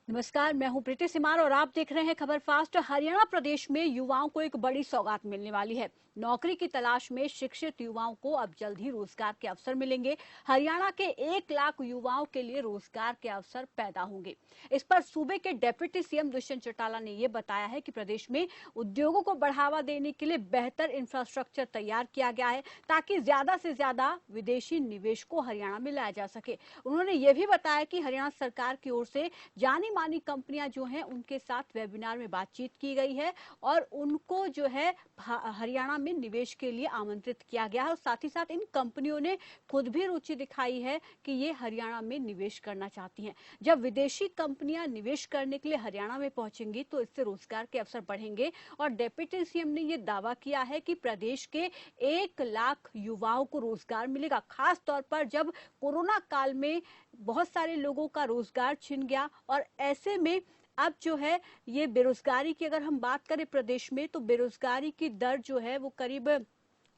नमस्कार, मैं हूं प्रीति सिमार और आप देख रहे हैं खबर फास्ट। हरियाणा प्रदेश में युवाओं को एक बड़ी सौगात मिलने वाली है। नौकरी की तलाश में शिक्षित युवाओं को अब जल्द ही रोजगार के अवसर मिलेंगे। हरियाणा के 1 लाख युवाओं के लिए रोजगार के अवसर पैदा होंगे। इस पर सूबे के डेप्यूटी सीएम दुष्यंत चौटाला ने यह बताया है कि प्रदेश में उद्योगों को बढ़ावा देने के लिए बेहतर इंफ्रास्ट्रक्चर तैयार किया गया है, ताकि ज्यादा से ज्यादा विदेशी निवेश को हरियाणा में लाया जा सके। उन्होंने यह भी बताया कि हरियाणा सरकार की ओर से जानी मानी कंपनियां जो हैं उनके साथ वेबिनार में बातचीत की गई है और उनको जो है हरियाणा में निवेश के लिए आमंत्रित किया गया है और साथ ही साथ इन कंपनियों ने खुद भी रुचि दिखाई है कि ये हरियाणा में निवेश करना चाहती हैं। जब विदेशी कंपनियां निवेश करने के लिए हरियाणा में पहुंचेंगी तो इससे रोजगार के अवसर बढ़ेंगे और डेप्यूटी सीएम ने यह दावा किया है कि प्रदेश के 1 लाख युवाओं को रोजगार मिलेगा। खास तौर पर जब कोरोना काल में बहुत सारे लोगों का रोजगार छिन गया और ऐसे में अब जो है ये बेरोजगारी की अगर हम बात करें प्रदेश में, तो बेरोजगारी की दर जो है वो करीब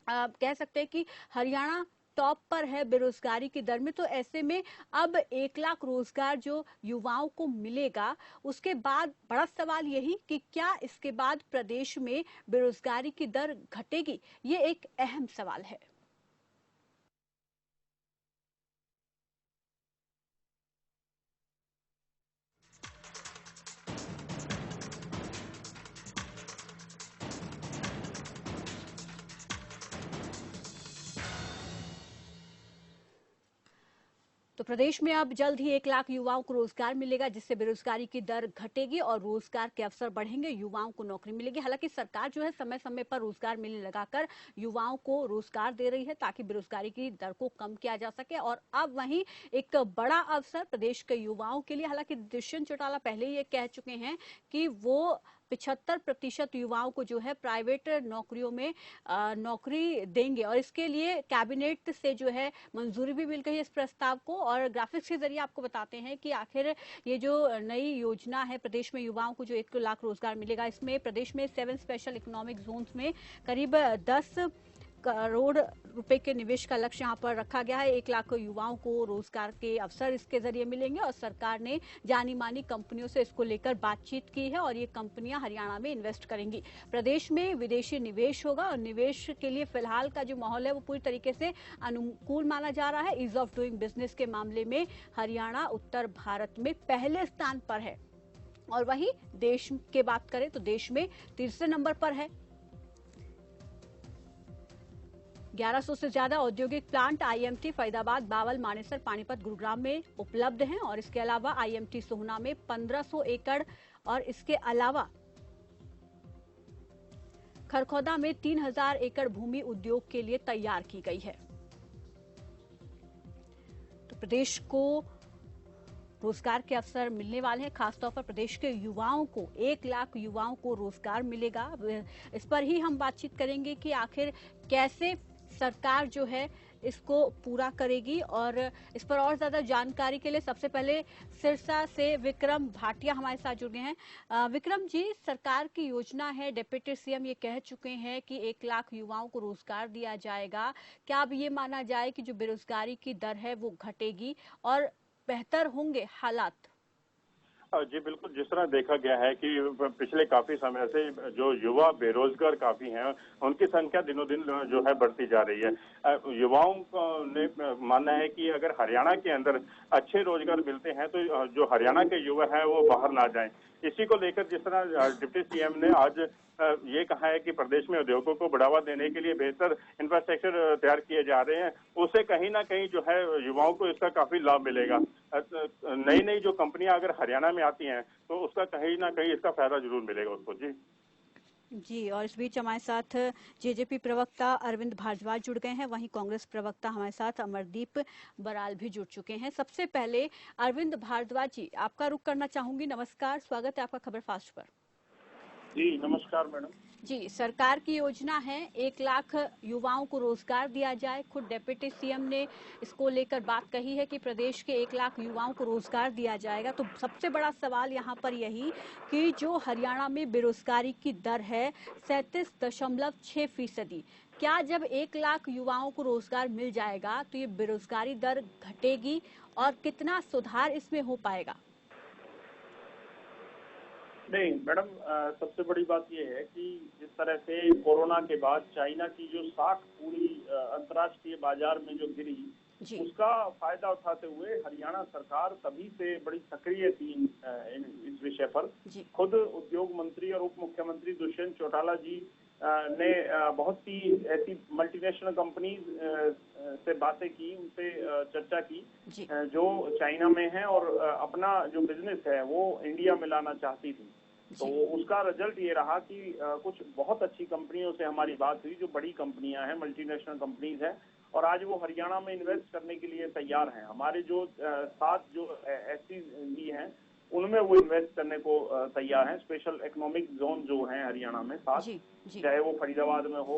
कह सकते हैं कि हरियाणा टॉप पर है बेरोजगारी की दर में। तो ऐसे में अब 1 लाख रोजगार जो युवाओं को मिलेगा, उसके बाद बड़ा सवाल यही कि क्या इसके बाद प्रदेश में बेरोजगारी की दर घटेगी, ये एक अहम सवाल है। तो प्रदेश में अब जल्द ही 1 लाख युवाओं को रोजगार मिलेगा, जिससे बेरोजगारी की दर घटेगी और रोजगार के अवसर बढ़ेंगे, युवाओं को नौकरी मिलेगी। हालांकि सरकार जो है समय समय पर रोजगार मेले लगाकर युवाओं को रोजगार दे रही है ताकि बेरोजगारी की दर को कम किया जा सके। और अब वहीं एक बड़ा अवसर प्रदेश के युवाओं के लिए, हालांकि दुष्यंत चौटाला पहले ही ये कह चुके हैं कि वो 75% युवाओं को जो है प्राइवेट नौकरियों में नौकरी देंगे और इसके लिए कैबिनेट से जो है मंजूरी भी मिल गई है इस प्रस्ताव को। और ग्राफिक्स के जरिए आपको बताते हैं कि आखिर ये जो नई योजना है प्रदेश में युवाओं को जो 1 लाख रोजगार मिलेगा, इसमें प्रदेश में 7 स्पेशल इकोनॉमिक जोन्स में करीब 10 करोड़ रुपए के निवेश का लक्ष्य यहाँ पर रखा गया है। 1 लाख युवाओं को रोजगार के अवसर इसके जरिए मिलेंगे और सरकार ने जानी मानी कंपनियों से इसको लेकर बातचीत की है और ये कंपनियां हरियाणा में इन्वेस्ट करेंगी। प्रदेश में विदेशी निवेश होगा और निवेश के लिए फिलहाल का जो माहौल है वो पूरी तरीके से अनुकूल माना जा रहा है। ईज ऑफ डूइंग बिजनेस के मामले में हरियाणा उत्तर भारत में पहले स्थान पर है और वहीं देश की बात करें तो देश में तीसरे नंबर पर है। 1100 से ज्यादा औद्योगिक प्लांट आईएमटी फरीदाबाद, बावल, मानेसर, पानीपत, गुरुग्राम में उपलब्ध हैं और इसके अलावा आईएमटी सोहना में 1500 एकड़ और इसके अलावा खरखौदा में 3000 एकड़ भूमि उद्योग के लिए तैयार की गई है। तो प्रदेश को रोजगार के अवसर मिलने वाले हैं। खासतौर पर प्रदेश के युवाओं को 1 लाख युवाओं को रोजगार मिलेगा। इस पर ही हम बातचीत करेंगे कि आखिर कैसे सरकार जो है इसको पूरा करेगी और इस पर और ज्यादा जानकारी के लिए सबसे पहले सिरसा से विक्रम भाटिया हमारे साथ जुड़ गए हैं। विक्रम जी, सरकार की योजना है, डेप्यूटी सीएम ये कह चुके हैं कि 1 लाख युवाओं को रोजगार दिया जाएगा। क्या अब ये माना जाए कि जो बेरोजगारी की दर है वो घटेगी और बेहतर होंगे हालात? जी बिल्कुल, जिस तरह देखा गया है कि पिछले काफी समय से जो युवा बेरोजगार काफी हैं, उनकी संख्या दिनों दिन जो है बढ़ती जा रही है। युवाओं को ने मानना है कि अगर हरियाणा के अंदर अच्छे रोजगार मिलते हैं तो जो हरियाणा के युवा हैं वो बाहर ना जाएं। इसी को लेकर जिस तरह डिप्टी सीएम ने आज ये कहा है कि प्रदेश में उद्योगों को बढ़ावा देने के लिए बेहतर इंफ्रास्ट्रक्चर तैयार किए जा रहे हैं, उससे कहीं ना कहीं जो है युवाओं को इसका काफी लाभ मिलेगा। नई नई जो कंपनियां अगर हरियाणा में आती हैं तो उसका कहीं ना कहीं इसका फायदा जरूर मिलेगा उसको। जी जी, और इस बीच हमारे साथ जेजेपी प्रवक्ता अरविंद भारद्वाज जुड़ गए हैं, वहीं कांग्रेस प्रवक्ता हमारे साथ अमरदीप बराल भी जुड़ चुके हैं। सबसे पहले अरविंद भारद्वाज जी, आपका रुख करना चाहूंगी। नमस्कार, स्वागत है आपका खबर फास्ट पर। जी नमस्कार मैडम। जी, सरकार की योजना है 1 लाख युवाओं को रोजगार दिया जाए। खुद डेप्यूटी सीएम ने इसको लेकर बात कही है कि प्रदेश के 1 लाख युवाओं को रोजगार दिया जाएगा। तो सबसे बड़ा सवाल यहाँ पर यही कि जो हरियाणा में बेरोजगारी की दर है 37.6%, क्या जब 1 लाख युवाओं को रोजगार मिल जाएगा तो ये बेरोजगारी दर घटेगी और कितना सुधार इसमें हो पाएगा? नहीं मैडम, सबसे बड़ी बात यह है कि जिस तरह से कोरोना के बाद चाइना की जो साख पूरी अंतर्राष्ट्रीय बाजार में जो गिरी, जी उसका फायदा उठाते हुए हरियाणा सरकार तभी से बड़ी सक्रिय थी इस विषय पर। जी खुद उद्योग मंत्री और उप मुख्यमंत्री दुष्यंत चौटाला जी ने बहुत सी ऐसी मल्टीनेशनल कंपनीज से बातें की, उनसे चर्चा की जी जो चाइना में है और अपना जो बिजनेस है वो इंडिया में लाना चाहती थी। तो जी उसका रिजल्ट ये रहा कि कुछ बहुत अच्छी कंपनियों से हमारी बात हुई, जो बड़ी कंपनियां हैं, मल्टीनेशनल कंपनीज हैं, और आज वो हरियाणा में इन्वेस्ट करने के लिए तैयार हैं। हमारे जो 7 जो SEZ हैं उनमें वो इन्वेस्ट करने को तैयार हैं। स्पेशल इकोनॉमिक जोन जो है हरियाणा में 7, जी जी चाहे वो फरीदाबाद में हो,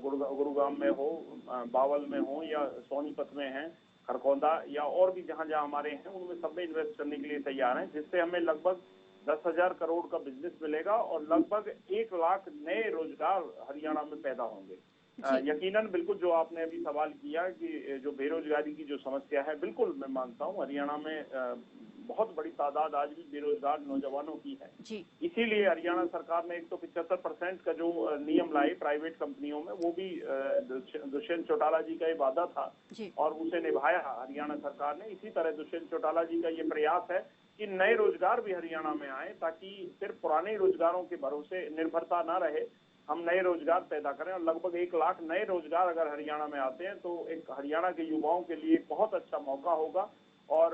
गुरुग्राम में हो, बावल में हो, या सोनीपत में है, खरगोदा, या और भी जहां जहां हमारे हैं, उनमें सब में इन्वेस्ट करने के लिए तैयार हैं, जिससे हमें लगभग 10,000 करोड़ का बिजनेस मिलेगा और लगभग 1 लाख नए रोजगार हरियाणा में पैदा होंगे। जी यकीनन बिल्कुल जो आपने अभी सवाल किया कि जो बेरोजगारी की जो समस्या है, बिल्कुल मैं मानता हूँ हरियाणा में बहुत बड़ी तादाद आज भी बेरोजगार नौजवानों की है। जी इसीलिए हरियाणा सरकार ने 175% का जो नियम लाए प्राइवेट कंपनियों में, वो भी दुष्यंत चौटाला जी का ये वादा था जी और उसे निभाया हरियाणा सरकार ने। इसी तरह दुष्यंत चौटाला जी का ये प्रयास है कि नए रोजगार भी हरियाणा में आए, ताकि सिर्फ पुराने रोजगारों के भरोसे निर्भरता न रहे, हम नए रोजगार पैदा करें। और लगभग 1 लाख नए रोजगार अगर हरियाणा में आते हैं तो एक हरियाणा के युवाओं के लिए एक बहुत अच्छा मौका होगा, और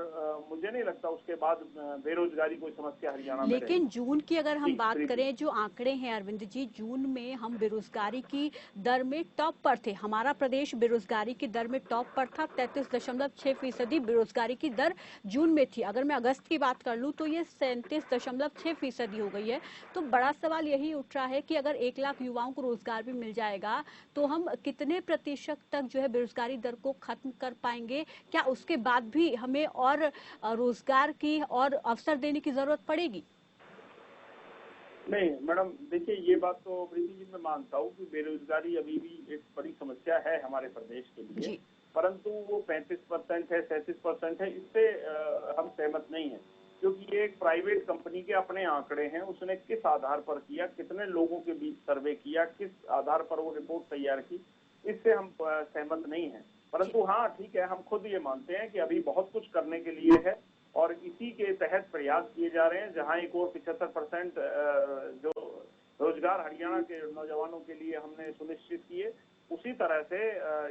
मुझे नहीं लगता उसके बाद बेरोजगारी कोई समस्या हरियाणा में रहेगी। लेकिन जून की अगर हम जी, बात प्रीति। करें, जो आंकड़े हैं अरविंद जी, जून में हम बेरोजगारी की दर में टॉप पर थे। हमारा प्रदेश बेरोजगारी की दर में टॉप पर था। 33.6% बेरोजगारी की दर जून में थी। अगर मैं अगस्त की बात कर लूं तो ये 37.6% हो गई है। तो बड़ा सवाल यही उठ रहा है कि अगर 1 लाख युवाओं को रोजगार भी मिल जाएगा तो हम कितने प्रतिशत तक जो है बेरोजगारी दर को खत्म कर पाएंगे? क्या उसके बाद भी हमें और रोजगार की और अवसर देने की जरूरत पड़ेगी? नहीं मैडम, देखिए ये बात तो प्रीति जी मैं मानता हूँ कि बेरोजगारी अभी भी एक बड़ी समस्या है हमारे प्रदेश के लिए, जी परंतु वो 35% है, 37% है, इससे हम सहमत नहीं हैं, क्योंकि ये एक प्राइवेट कंपनी के अपने आंकड़े हैं। उसने किस आधार पर किया, कितने लोगों के बीच सर्वे किया, किस आधार पर वो रिपोर्ट तैयार की, इससे हम सहमत नहीं हैं। परंतु हाँ ठीक है, हम खुद ये मानते हैं कि अभी बहुत कुछ करने के लिए है, और इसी के तहत प्रयास किए जा रहे हैं। जहां एक और 75% जो रोजगार हरियाणा के नौजवानों के लिए हमने सुनिश्चित किए, उसी तरह से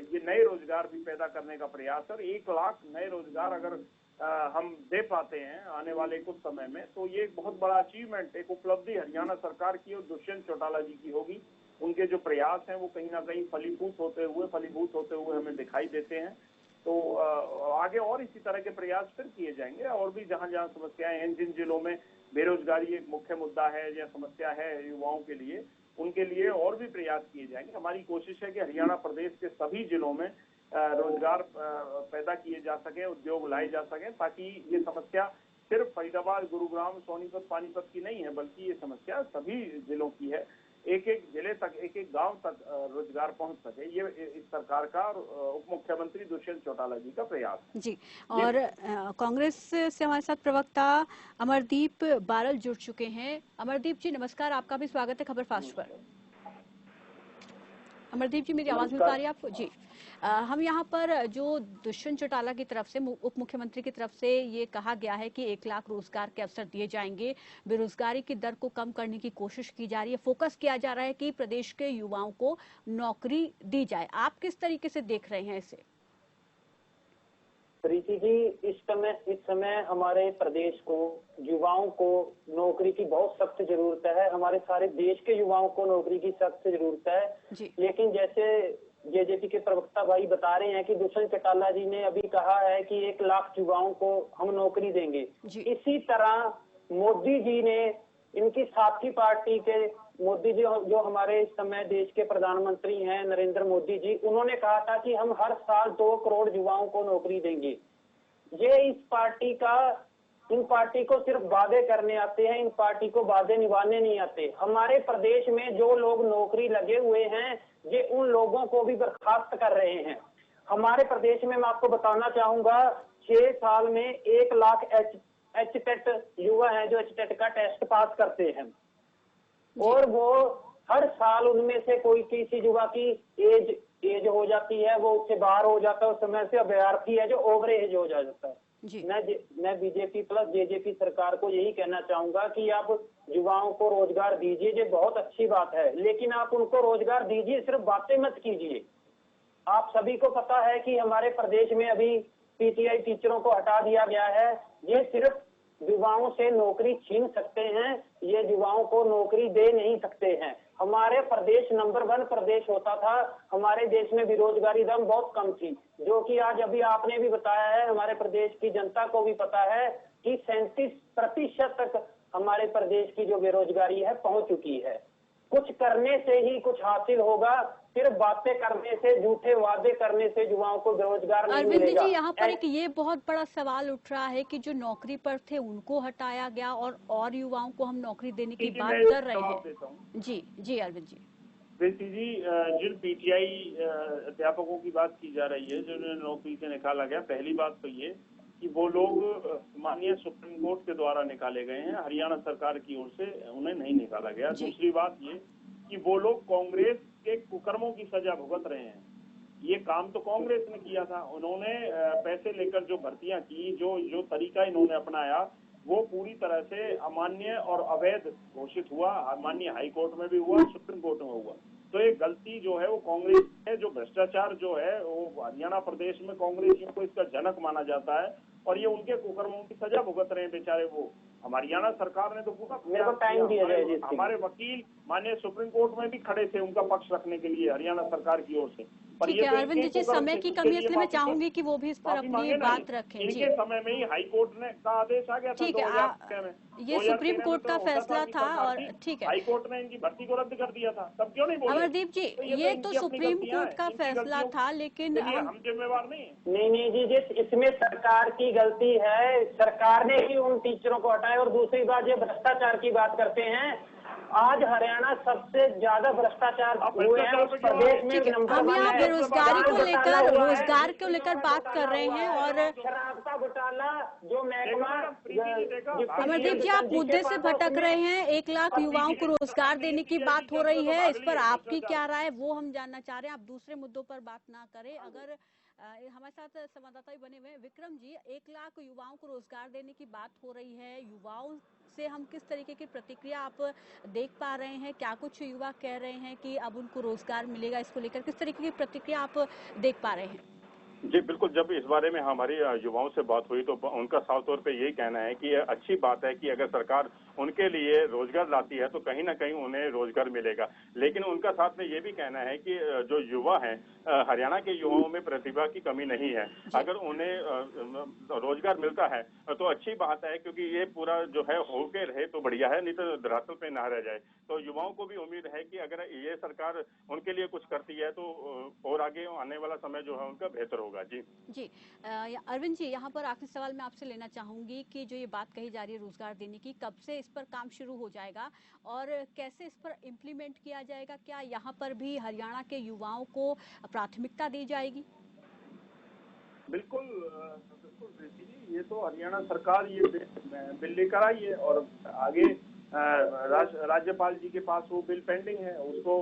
ये नए रोजगार भी पैदा करने का प्रयास है। और 1 लाख नए रोजगार अगर हम दे पाते हैं आने वाले कुछ समय में, तो ये एक बहुत बड़ा अचीवमेंट, एक उपलब्धि हरियाणा सरकार की और दुष्यंत चौटाला जी की होगी। उनके जो प्रयास हैं वो कहीं ना कहीं फलीभूत होते हुए हमें दिखाई देते हैं। तो आगे और इसी तरह के प्रयास फिर किए जाएंगे, और भी जहां जहां समस्याएं हैं, जिन जिलों में बेरोजगारी एक मुख्य मुद्दा है या समस्या है युवाओं के लिए, उनके लिए और भी प्रयास किए जाएंगे। हमारी कोशिश है कि हरियाणा प्रदेश के सभी जिलों में रोजगार पैदा किए जा सके, उद्योग लाए जा सके, ताकि ये समस्या सिर्फ फरीदाबाद, गुरुग्राम, सोनीपत, पानीपत की नहीं है, बल्कि ये समस्या सभी जिलों की है। एक एक जिले तक, एक एक गांव तक रोजगार पहुंच सके, ये इस सरकार का और उप मुख्यमंत्री दुष्यंत चौटाला जी का प्रयास है। जी। और कांग्रेस से हमारे साथ प्रवक्ता अमरदीप बारल जुड़ चुके हैं। अमरदीप जी नमस्कार, आपका भी स्वागत है खबर फास्ट पर। अमरदीप जी, मेरी आवाज मिल पा रही है आपको? जी। हम यहाँ पर जो दुष्यंत चौटाला की तरफ से, उप मुख्यमंत्री की तरफ से ये कहा गया है कि 1 लाख रोजगार के अवसर दिए जाएंगे, बेरोजगारी की दर को कम करने की कोशिश की जा रही है, फोकस किया जा रहा है कि प्रदेश के युवाओं को नौकरी दी जाए। आप किस तरीके से देख रहे हैं इसे? प्रीति जी, इस समय हमारे प्रदेश को, युवाओं को नौकरी की बहुत सख्त जरूरत है। हमारे सारे देश के युवाओं को नौकरी की सख्त जरूरत है। जी लेकिन जैसे जेजेपी के प्रवक्ता भाई बता रहे हैं कि दुष्यंत चौटाला जी ने अभी कहा है कि 1 लाख युवाओं को हम नौकरी देंगे, जी इसी तरह मोदी जी ने, इनकी साथी पार्टी के मोदी जी, जो हमारे इस समय देश के प्रधानमंत्री हैं नरेंद्र मोदी जी, उन्होंने कहा था कि हम हर साल 2 करोड़ युवाओं को नौकरी देंगे। ये इन पार्टी को सिर्फ वादे करने आते हैं, इन पार्टी को वादे निभाने नहीं आते। हमारे प्रदेश में जो लोग नौकरी लगे हुए हैं, ये उन लोगों को भी बर्खास्त कर रहे हैं। हमारे प्रदेश में मैं आपको बताना चाहूंगा, 6 साल में 1 लाख एचटेट युवा हैं जो एचटेट का टेस्ट पास करते हैं, और वो हर साल उनमें से कोई किसी युवा की एज हो जाती है, वो उससे बाहर हो जाता है, उस समय से अभ्यर्थी है जो ओवर एज हो जाता है। मैं बीजेपी प्लस जेजेपी सरकार को यही कहना चाहूंगा कि आप युवाओं को रोजगार दीजिए, ये बहुत अच्छी बात है, लेकिन आप उनको रोजगार दीजिए, सिर्फ बातें मत कीजिए। आप सभी को पता है कि हमारे प्रदेश में अभी पीटीआई टीचरों को हटा दिया गया है। ये सिर्फ युवाओं से नौकरी छीन सकते हैं, ये युवाओं को नौकरी दे नहीं सकते हैं। हमारे प्रदेश नंबर 1 प्रदेश होता था, हमारे देश में बेरोजगारी दर बहुत कम थी, जो कि आज अभी आपने भी बताया है, हमारे प्रदेश की जनता को भी पता है कि 37% तक हमारे प्रदेश की जो बेरोजगारी है पहुंच चुकी है। कुछ करने से ही कुछ हासिल होगा, सिर्फ बातें करने से, झूठे वादे करने से युवाओं को रोजगार नहीं अरविंद मिलेगा। जी, यहाँ पर एक ये बहुत बड़ा सवाल उठ रहा है कि जो नौकरी पर थे उनको हटाया गया और युवाओं को हम नौकरी देने की बात कर रहे हैं। जी अरविंद जी। बेटी जी, जिन पीटीआई अध्यापकों की बात की जा रही है, जिन्हें नौकरी से निकाला गया, पहली बात तो ये कि वो लोग माननीय सुप्रीम कोर्ट के द्वारा निकाले गए हैं, हरियाणा सरकार की ओर से उन्हें नहीं निकाला गया। दूसरी बात ये कि वो लोग कांग्रेस के कुकर्मों की सजा भुगत रहे हैं। ये काम तो कांग्रेस ने किया था, उन्होंने पैसे लेकर जो भर्तियां की, जो तरीका इन्होंने अपनाया, वो पूरी तरह से अमान्य और अवैध घोषित हुआ। माननीय हाई कोर्ट में भी हुआ, सुप्रीम कोर्ट में हुआ। तो ये गलती जो है वो कांग्रेस है, जो भ्रष्टाचार जो है वो हरियाणा प्रदेश में कांग्रेसियों को इसका जनक माना जाता है, और ये उनके कुकर्मों की सजा भुगत रहे हैं बेचारे वो। हमारी हरियाणा सरकार ने तो पूरा टाइम दिया जाए। हमारे वकील माननीय सुप्रीम कोर्ट में भी खड़े थे उनका पक्ष रखने के लिए हरियाणा सरकार की ओर से। ठीक है अरविंद जी, समय की कमी है, इसलिए मैं चाहूंगी कि वो भी इस पर अपनी बात रखें। इनके समय में ही हाई कोर्ट ने का आदेश आ गया था। ठीक है, ये सुप्रीम कोर्ट का फैसला था, और ठीक है, हाई कोर्ट ने इनकी भर्ती को रद्द कर दिया था, तब क्यों नहीं बोले? अमरदीप जी, ये तो सुप्रीम कोर्ट का फैसला था, लेकिन हम जिम्मेवार नहीं है। नहीं जी, इसमें सरकार की गलती है, सरकार ने ही उन टीचरों को हटाया। और दूसरी बात, ये भ्रष्टाचार की बात करते हैं, आज हरियाणा सबसे ज्यादा भ्रष्टाचार हुए हैं उस प्रदेश में। हम यहाँ बेरोजगारी को लेकर, रोजगार को लेकर बात कर रहे हैं, और शराब का घोटाला जो महकमा। अमरदीप जी, आप मुद्दे से भटक रहे हैं। 1 लाख युवाओं को रोजगार देने की बात हो रही है, इस पर आपकी क्या राय है वो हम जानना चाह रहे हैं। आप दूसरे मुद्दों पर बात ना करें। अगर हमारे साथ संवाददाता भी बने हुए हैं, विक्रम जी, 1 लाख युवाओं को रोजगार देने की बात हो रही है, युवाओं से हम किस तरीके की प्रतिक्रिया आप देख पा रहे हैं? क्या कुछ युवा कह रहे हैं कि अब उनको रोजगार मिलेगा, इसको लेकर किस तरीके की प्रतिक्रिया आप देख पा रहे हैं? जी बिल्कुल, जब इस बारे में हमारी युवाओं से बात हुई तो उनका साफ तौर पे यही कहना है कि अच्छी बात है कि अगर सरकार उनके लिए रोजगार लाती है तो कहीं ना कहीं उन्हें रोजगार मिलेगा। लेकिन उनका साथ में ये भी कहना है कि जो युवा हैं, हरियाणा के युवाओं में प्रतिभा की कमी नहीं है। अगर उन्हें रोजगार मिलता है तो अच्छी बात है, क्योंकि ये पूरा जो है होके रहे तो बढ़िया है, नहीं तो धरातल पे ना रह जाए। तो युवाओं को भी उम्मीद है कि अगर ये सरकार उनके लिए कुछ करती है तो और आगे आने वाला समय जो है उनका बेहतर होगा। जी अरविंद जी, यहाँ पर आखिरी सवाल मैं आपसे लेना चाहूंगी कि जो ये बात कही जा रही है रोजगार देने की, कब से इस पर काम शुरू हो जाएगा और कैसे इस पर इम्प्लीमेंट किया जाएगा? क्या यहाँ पर भी हरियाणा के युवाओं को प्राथमिकता दी जाएगी? बिल्कुल बिल्कुल, ये तो हरियाणा सरकार ये बिल लेकर आई है और आगे राज्यपाल जी के पास वो बिल पेंडिंग है, उसको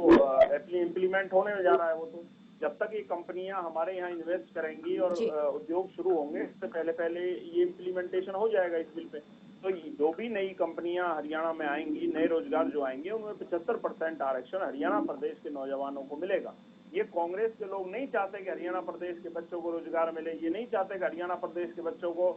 इम्प्लीमेंट होने जा रहा है। वो तो जब तक ये कंपनियां हमारे यहाँ इन्वेस्ट करेंगी और उद्योग शुरू होंगे, इससे पहले ये इम्प्लीमेंटेशन हो जाएगा इस बिल पे। तो जो भी नई कंपनियां हरियाणा में आएंगी, नए रोजगार जो आएंगे, उनमें 75% आरक्षण हरियाणा प्रदेश के नौजवानों को मिलेगा। ये कांग्रेस के लोग नहीं चाहते कि हरियाणा प्रदेश के बच्चों को रोजगार मिले, ये नहीं चाहते कि हरियाणा प्रदेश के बच्चों को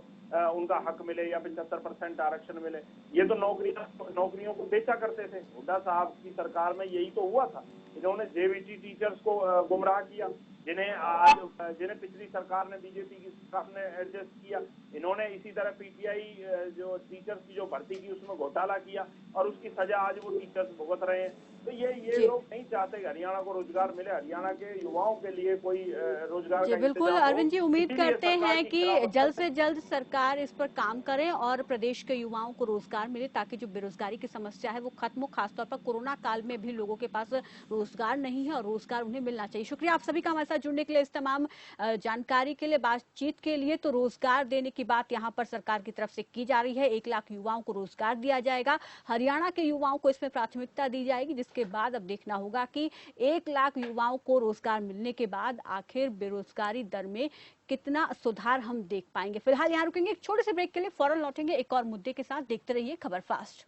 उनका हक मिले या 75% आरक्षण मिले। ये तो नौकरियों को बेचा करते थे। हुड्डा साहब की सरकार में यही तो हुआ था। इन्होंने जेवीटी टीचर्स को गुमराह किया, जिन्हें पिछली सरकार ने, बीजेपी की सरकार ने एडजस्ट किया। इन्होंने इसी तरह पीटीआई जो टीचर्स की जो भर्ती की उसमें घोटाला किया और उसकी सजा आज वो टीचर्स भुगत रहे हैं। तो ये लोग नहीं चाहते कि हरियाणा को रोजगार मिले, हरियाणा के युवाओं के लिए कोई रोजगार जी बिल्कुल अरविंद जी, उम्मीद करते हैं कि जल्द से जल्द सरकार इस पर काम करे और प्रदेश के युवाओं को रोजगार मिले, ताकि जो बेरोजगारी की समस्या है वो खत्म हो। खासतौर पर कोरोना काल में भी लोगों के पास रोजगार नहीं है और रोजगार उन्हें मिलना चाहिए। शुक्रिया आप सभी का हमारे साथ जुड़ने के लिए, इस तमाम जानकारी के लिए, बातचीत के लिए। तो रोजगार देने की की बात यहाँ पर सरकार की तरफ से की जा रही है। 1 लाख युवाओं को रोजगार दिया जाएगा। हरियाणा के युवाओं को इसमें प्राथमिकता दी जाएगी, जिसके बाद अब देखना होगा कि 1 लाख युवाओं को रोजगार मिलने के बाद आखिर बेरोजगारी दर में कितना सुधार हम देख पाएंगे। फिलहाल यहाँ रुकेंगे एक छोटे से ब्रेक के लिए, फौरन लौटेंगे एक और मुद्दे के साथ। देखते रहिए खबर फास्ट।